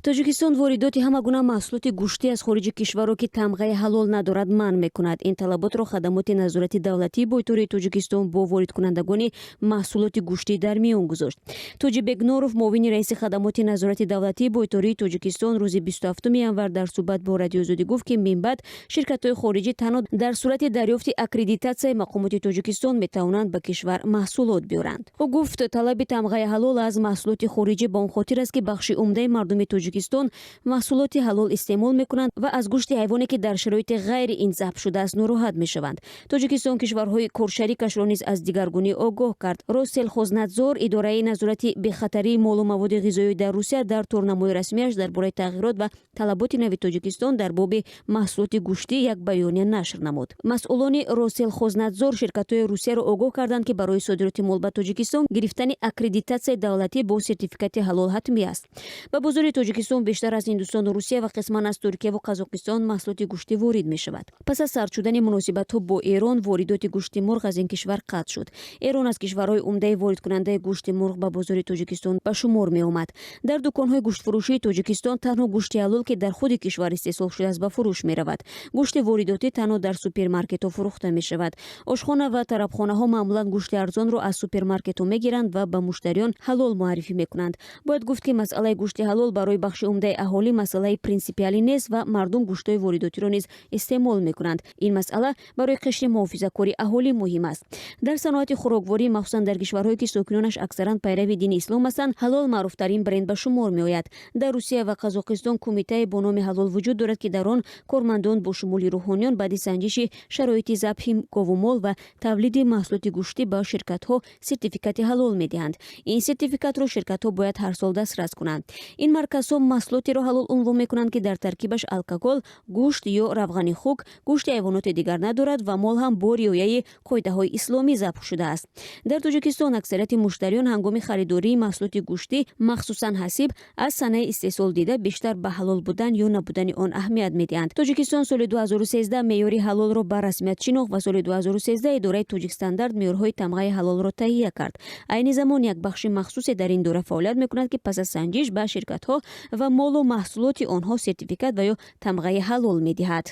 Тоҷикистон воридоти ҳама гуна маҳсулоти гӯштӣ аз хориҷи кишварро ки тамғаи ҳалол надорад манъ мекунад. Ин талаботро Хадамоти назорати давлатии бойтории Тоҷикистон бо воридкунадагони маҳсулоти гӯштӣ дар миён гузошт. Тоҷи Бегноров, муовини раиси Хадамоти назорати давлатии бойтории Тоҷикистон, рӯзи 27 январ дар суҳбат бо радиозудӣ гуфт, ки минбаъд ширкатҳои хориҷӣ танҳо дар сурати дарёфти аккредитатсияи мақомоти Тоҷикистон метавонанд ба кишвар маҳсулот биёранд. Ӯ гуфт, талаби тамғаи ҳалол аз маҳсулоти хориҷӣ ба он хотир аст, ки бахши умдаи мардуми Тоҷикистон маҳсулоти ҳалол истеъмол мекунанд ва аз гӯшти ҳайвоне ки дар шароити ғайри ин забт шудааст нороҳат мешаванд. Тоҷикистон кишварҳои коршарикашро низ аз дигаргунӣ огоҳ кард. Росселхознадзор, идораи назорати бехатарии молу маводи ғизоӣ дар Русия, дар торнамои расмияш дар бораи тағйирот ва талаботи нави Тоҷикистон дар боби маҳсулоти гӯштӣ як баёния нашр намуд. Масъулони Росселхознадзор ширкатҳои Русияро огоҳ карданд, ки барои содироти мол ба Тоҷикистон гирифтани аккредитатсияи давлатӣ бо сертификати ҳалол ҳатмӣ аст. Ба бозори Тоҷикистон бештар аз Ҳиндустону Русия ва қисман аз Туркия ва Қазоқистон маҳсулоти гӯштӣ ворид мешавад. Пас аз сард шудани муносибатҳо бо Эрон, воридоти гӯшти мурғ аз ин кишвар қатъ шуд. Эрон аз кишварҳои умдаи воридкунандаи гӯшти мурғ ба бозори Тоҷикистон ба шумор меомад. Дар дуконҳои гӯштфурӯшии Тоҷикистон танҳо гӯшти ҳалол ки дар худи кишвар истеҳсол шудааст ба фурӯш меравад. Гӯшти воридотӣ танҳо дар супермаркетҳо фурӯхта мешавад. Ошхона ва тарабхонаҳо маъмулан гӯшти арзонро аз супермаркетҳо мегиранд ва ба муштариён ҳалол муаррифӣ мекунанд. Бояд гуфт, ки масъалаи гӯшти ҳалол барои бахши умдаи аҳолӣ масъалаи принсипиалӣ нест ва мардум гӯштҳои воридотиро низ истеъмол мекунанд. Ин масъала барои қишри муҳофизакори аҳолӣ муҳим аст. Дар саноати хӯрокворӣ, махсусан дар кишварҳое ки сокинонаш аксаран пайрави дини ислом ҳастанд, ҳалол маъруфтарин бренд ба шумор меояд. Дар Русия ва Қазоқистон кумитае бо номи ҳалол вуҷуд дорад, ки дар он кормандон бо шумули рӯҳониён баъди санҷиши шароити забҳи говумол ва тавлиди маҳсулоти гӯштӣ ба ширкатҳо сертификати ҳалол медиҳанд. Ин сертификатро ширкатҳо бояд ҳар сол дастрас кунанд. Ин марказҳо маҳсулотеро ҳалол унвон мекунанд, ки дар таркибаш алкоголь, гӯшт ё равғани хук, гӯшти ҳайвоноти дигар надорад ва мол ҳам бо риояи қоидаҳои исломӣ забт шудааст. Дар Тоҷикистон аксарияти муштариён ҳангоми харидории маҳсулоти гӯштӣ, махсусан ҳасиб, аз санаи истеҳсол дида бештар ба ҳалол будан ё набудани он аҳамият медиҳанд. Тоҷикистон соли 2013 меъёри ҳалолро ба расмият шинохт ва соли 2013 идораи Тоҷикстандард меъёрҳои тамғаи ҳалолро таҳия кард. Айни замон як бахши махсусе дар ин дора фаъолият мекунад, ки пас аз санҷиш ба ширкатҳо ва молу маҳсулоти онҳо сертификат ва ё тамғаи ҳалол медиҳад.